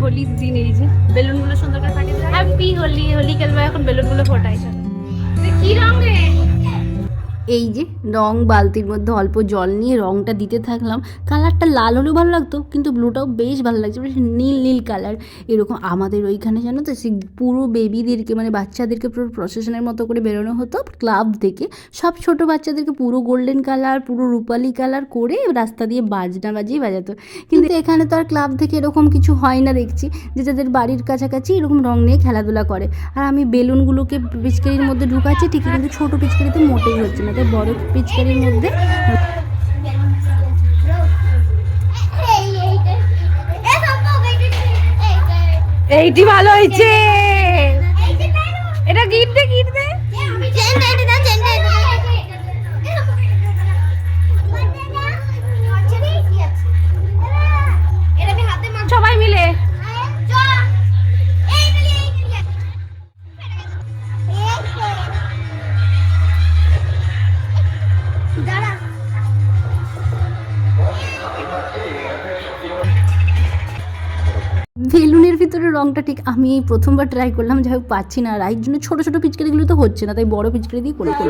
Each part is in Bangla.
হোলির দিন এই যে বেলুনগুলো সুন্দর করে ফাটিয়ে দিলাম। হ্যাপি হোলি, হোলি খেলবো এখন, বেলুনগুলো ফোটাই। কি রঙ রে? এই যে রং বালতির মধ্যে অল্প জল নিয়ে রংটা দিতে থাকলাম। কালারটা লাল হলেও ভালো লাগতো, কিন্তু ব্লুটাও বেশ ভালো লাগছে, বেশ নীল নীল কালার। এরকম আমাদের ওইখানে জানো তো, সে পুরো বেবিদেরকে মানে বাচ্চাদেরকে পুরো প্রসেশনের মতো করে বেরোনো হতো ক্লাব থেকে। সব ছোট বাচ্চাদেরকে পুরো গোল্ডেন কালার, পুরো রূপালি কালার করে রাস্তা দিয়ে বাজনা বাজিয়ে বাজাতো। কিন্তু এখানে তো আর ক্লাব থেকে এরকম কিছু হয় না দেখছি, যে যাদের বাড়ির কাছাকাছি এরকম রং নিয়ে খেলাধুলা করে। আর আমি বেলুনগুলোকে পিচকারির মধ্যে ঢুকাচ্ছি ঠিকই, কিন্তু ছোটো পিচকারিতে মোটেই হচ্ছে না, তাই বড় পিচকারির মধ্যে। এইটি ভালো হয়েছে, এটা গিফট দে, গিফট দে। সবাই মিলে বেলুনের ভিতরে রংটা ঠিক আমি এই প্রথমবার ট্রাই করলাম, যাই হোক পাচ্ছি না। আর এই জন্য ছোটো ছোটো পিচকারিগুলো তো হচ্ছে না, তাই বড় পিচকারি দিয়ে করে করি।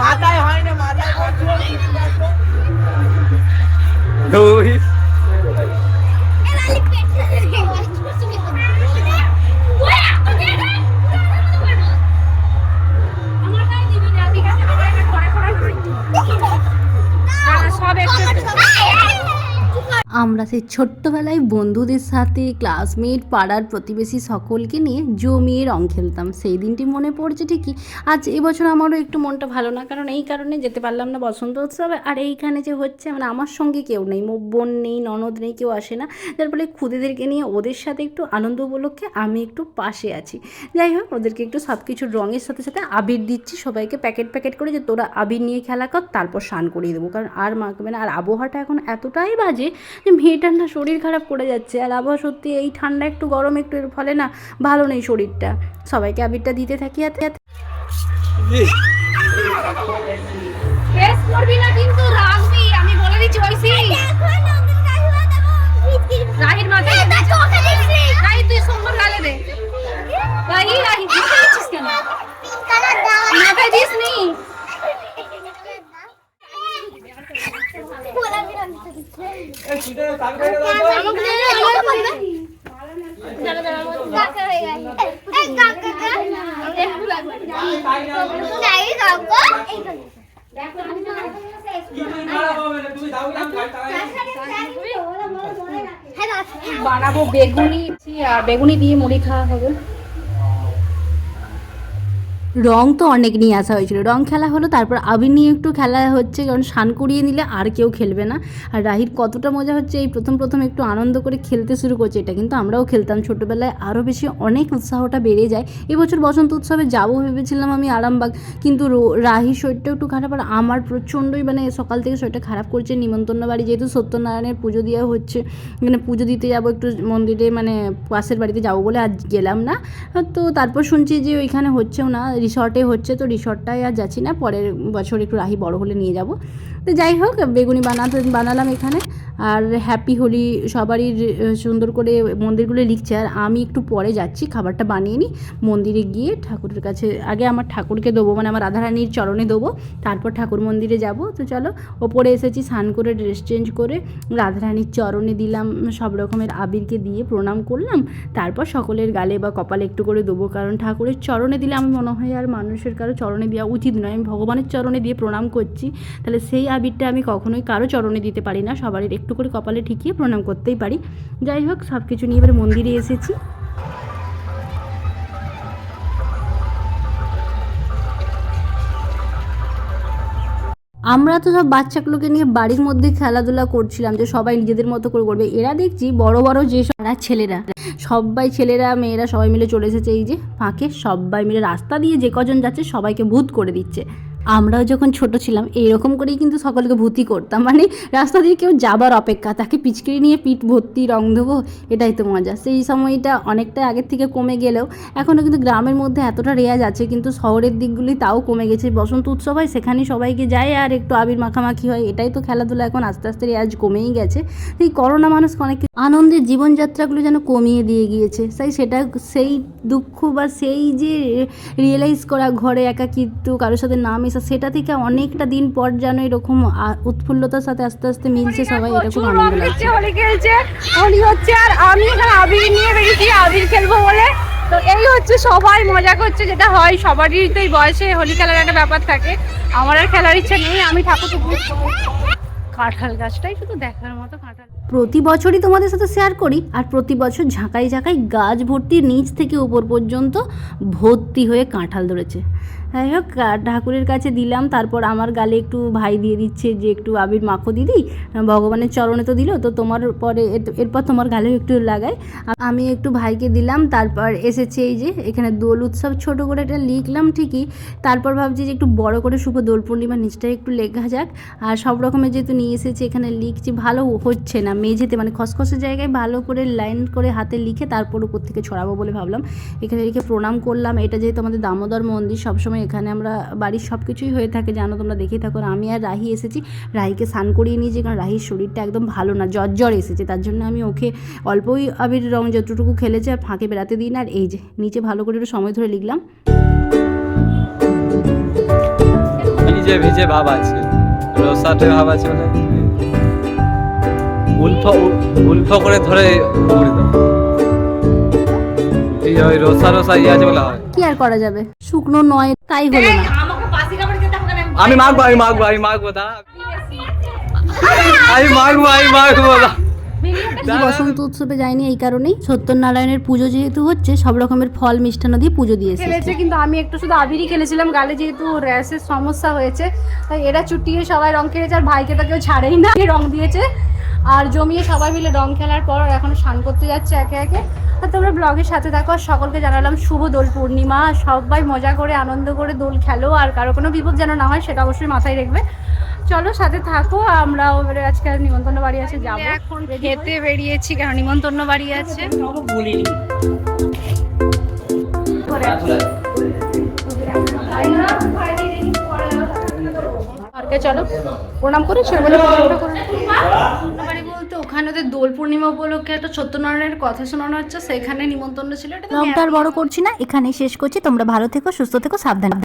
মাথায় হয় না, মাথায় আমরা সেই ছোট্টবেলায় বন্ধুদের সাথে ক্লাসমেট পাড়ার প্রতিবেশী সকলকে নিয়ে জমিয়ে রং খেলতাম, সেই দিনটি মনে পড়ছে ঠিকই। আজ এবছর আমারও একটু মনটা ভালো না, কারণ এই কারণে যেতে পারলাম না বসন্ত উৎসবে। আর এইখানে যে হচ্ছে মানে আমার সঙ্গে কেউ নেই, বোন নেই, ননদ নেই, কেউ আসে না, যার ফলে খুদেদেরকে নিয়ে ওদের সাথে একটু আনন্দ উপলক্ষে আমি একটু পাশে আছি। যাই হোক, ওদেরকে একটু সব কিছু রঙের সাথে সাথে আবির দিচ্ছি সবাইকে, প্যাকেট প্যাকেট করে, যে তোরা আবির নিয়ে খেলা কর, তারপর স্নান করিয়ে দেবো, কারণ আর মাখবে না। আর আবহাওয়াটা এখন এতটাই বাজে যে মেয়েটার না শরীর খারাপ করে যাচ্ছে। আর আবহাওয়া সত্যি এই ঠান্ডা একটু গরম একটু, এর ফলে না ভালো নেই শরীরটা। সবাইকে আবিরটা দিতে থাকি। হাতে হাতে করবি না কিন্তু রাখবি, আমি বলে দিচ্ছি। ওইসি রাহির মাথায় রাহি, তুই সুন্দর গালে দে। রাহি রাহি দিচ্ছিস কেন মাথায় দিস নি? বানাবো বেগুনি, আর বেগুনি দিয়ে মুড়ি খাওয়া হবে। রং তো অনেক নিয়ে আসা হয়েছিল, রং খেলা হলো, তারপর আবির নিয়ে একটু খেলা হচ্ছে, কারণ স্নান করিয়ে নিলে আর কেউ খেলবে না। আর রাহির কতটা মজা হচ্ছে, এই প্রথম প্রথম একটু আনন্দ করে খেলতে শুরু করছে। এটা কিন্তু আমরাও খেলতাম ছোটোবেলায়, আরও বেশি অনেক উৎসাহটা বেড়ে যায়। এবছর বসন্ত উৎসবে যাবো ভেবেছিলাম আমি আরামবাগ, কিন্তু রাহির শরীরটা একটু খারাপ, আর আমার প্রচণ্ডই মানে সকাল থেকে শরীরটা খারাপ করছে। নিমন্ত্রণ বাড়ি যেহেতু সত্যনারায়ণের পুজো দেওয়া হচ্ছে, মানে পুজো দিতে যাবো একটু মন্দিরে, মানে পাশের বাড়িতে যাবো বলে আজ গেলাম না। তো তারপর শুনছি যে ওইখানে হচ্ছেও না, রিসর্টে হচ্ছে, তো রিসর্টটায় আর যাচ্ছি না, পরের বছর একটু রাহি বড় হলে নিয়ে যাব। তো যাই হোক, বেগুনি বানালাম এখানে। আর হ্যাপি হোলি সবারই সুন্দর করে মন্দিরগুলো লিখছে। আর আমি একটু পরে যাচ্ছি, খাবারটা বানিয়ে নিই, মন্দিরে গিয়ে ঠাকুরের কাছে আগে আমার ঠাকুরকে দেবো, মানে আমার রাধারানীর চরণে দেবো, তারপর ঠাকুর মন্দিরে যাব। তো চলো, ওপরে এসেছি, স্নান করে ড্রেস চেঞ্জ করে রাধারানীর চরণে দিলাম, সব রকমের আবিরকে দিয়ে প্রণাম করলাম। তারপর সকলের গালে বা কপালে একটু করে দেবো, কারণ ঠাকুরের চরণে দিলে আমি মনে হয় আর মানুষের কারো চরণে দেওয়া উচিত নয়। আমি ভগবানের চরণে দিয়ে প্রণাম করছি, তাহলে সেই আবিরটা আমি কখনোই কারো চরণে দিতে পারি না, সবারই একটু করে কপালে ঠিকিয়ে প্রণাম করতেই পারি। যাই হোক, সব কিছু নিয়ে এবার মন্দিরে এসেছি। আমরা তো সব বাচ্চাগুলোকে নিয়ে বাড়ির মধ্যে খেলাধুলা করছিলাম যে সবাই নিজেদের মতো করে করবে। এরা দেখছি বড় বড় যে ছেলেরা, সবাই ছেলেরা মেয়েরা সবাই মিলে চলে এসেছে এই যে ফাঁকে, সবাই মিলে রাস্তা দিয়ে যে কজন যাচ্ছে সবাইকে ভূত করে দিচ্ছে। আমরাও যখন ছোট ছিলাম এইরকম করেই কিন্তু সকলকে ভূতই করতাম, মানে রাস্তা দিয়ে কেউ যাবার অপেক্ষা, তাকে পিচকিরি নিয়ে পিঠ ভর্তি রং দেবো, এটাই তো মজা। সেই সময়টা অনেকটা আগের থেকে কমে গেলেও এখনও কিন্তু গ্রামের মধ্যে এতটা রেয়াজ আছে, কিন্তু শহরের দিকগুলি তাও কমে গেছে। বসন্ত উৎসব হয় সেখানে সবাইকে যায় আর একটু আবির মাখামাখি হয়, এটাই তো খেলাধুলা। এখন আস্তে আস্তে রেয়াজ কমেই গেছে। এই করোনা মানুষকে অনেক আনন্দের জীবনযাত্রাগুলো যেন কমিয়ে দিয়ে গিয়েছে, তাই সেটা সেই দুঃখ বা সেই যে রিয়েলাইজ করা ঘরে একাকিত্ব কারোর সাথে না মেশা, সেটা থেকে অনেকটা দিন পর যেন এরকম উৎফুল্লতার সাথে আস্তে আস্তে মিলছে সবাই, এরকম আনন্দ লাগছে। হোলি খেলছে, হোলি হচ্ছে, আর আমি এখানে আবির নিয়ে বেরিয়েছি আবির খেলবো বলে। তো এই হচ্ছে সবাই মজা করছে, যেটা হয় সবারই তো এই বয়সে হোলি খেলার একটা ব্যাপার থাকে। আমার আর খেলার ইচ্ছা নেই, আমি ঠাকুর কাঁঠাল গাছটাই শুধু দেখার মতো। কাঁঠাল প্রতি বছরই তোমাদের সাথে শেয়ার করি, আর প্রতি বছর ঝাঁকাই ঝাঁকাই গাছ ভর্তি নিচ থেকে উপর পর্যন্ত ভর্তি হয়ে কাঁঠাল ধরেছে। যাই হোক, ঠাকুরের কাছে দিলাম, তারপর আমার গালে একটু ভাই দিয়ে দিচ্ছে যে একটু আবির মাখো দিদি, ভগবানের চরণে তো দিল, তো তোমার পরে এরপর তোমার গালেও একটু লাগাই। আমি একটু ভাইকে দিলাম। তারপর এসেছে এই যে এখানে দোল উৎসব, ছোট করে এটা লিখলাম ঠিকই, তারপর ভাবছি যে একটু বড় করে শুভ দোল পূর্ণিমা নিচটায় একটু লেখা যাক। আর সব রকমের যেহেতু নিয়ে এসেছে এখানে লিখছি, ভালো হচ্ছে না মেঝেতে, মানে খসখসে জায়গায় ভালো করে লাইন করে হাতে লিখে তারপর উপর থেকে ছড়াবো বলে ভাবলাম। এখানে লিখে প্রণাম করলাম। এটা যেহেতু আমাদের দামোদর মন্দির, সবসময় এখানে আমরা বাড়ির সব কিছুই হয়ে থাকে জানো, তোমরা দেখেই থাকো। আমি আর রাহি এসেছি, রাহিকে স্নান করিয়ে নিয়েছি, কারণ রাহির শরীরটা একদম ভালো না, জ্বর এসেছে, তার জন্য আমি ওকে অল্পই আবির রং যতটুকু খেলেছে আর ফাঁকে বেড়াতে দিই না। আর এই যে নিচে ভালো করে একটু সময় ধরে লিখলাম। ভিজে ভিজে ভাব আছে, রসাটে ভাব আছে, মানে উল্টো করে ধরে উড়ে দাও। এই ওই রসা ইয়ে আছে বলে হয়, কি আর করা যাবে, শুকনো নয় তাই হলো না। আমি মাখবো দা, দা। বসন্ত উৎসবে যায়নি এই কারণেই, সত্যনারায়ণের পুজো যেহেতু হচ্ছে, সব রকমের ফল মিষ্টান্ন দিয়ে পুজো দিয়েছে। খেলেছে, কিন্তু আমি একটু শুধু আবিরই খেলেছিলাম, গালে যেহেতু র্যাশের সমস্যা হয়েছে তাই এরা চুটিয়ে সবাই রং খেলেছে, আর ভাইকে তো কেউ ছাড়েই না, রং দিয়েছে। আর জমিয়ে সবাই মিলে রং খেলার পর এখন স্নান করতে যাচ্ছে একে একে। আর তোমরা ব্লগের সাথে থাকো। সকলকে জানালাম শুভ দোল পূর্ণিমা, সবাই মজা করে আনন্দ করে দোল খেলো, আর কারো কোনো বিপদ যেন না হয় সেটা অবশ্যই মাথায় রাখবে। চলো সাথে থাকো। আমরাও আজকে নিমন্ত্রণ বাড়ি আছে, যাবো এখন খেতে বেরিয়েছি, কারণ নিমন্ত্রণ বাড়ি আছে। চলো প্রণাম করে বাড়ি বলতে ওখানে ওদের দোল পূর্ণিমা উপলক্ষে একটা সত্যনারায়ণের কথা শোনানো হচ্ছে, সেখানে নিমন্ত্রণ ছিল। ব্লগটা আর বড় করছি না, এখানেই শেষ করছি। তোমরা ভালো থেকো, সুস্থ থেকো, সাবধানে।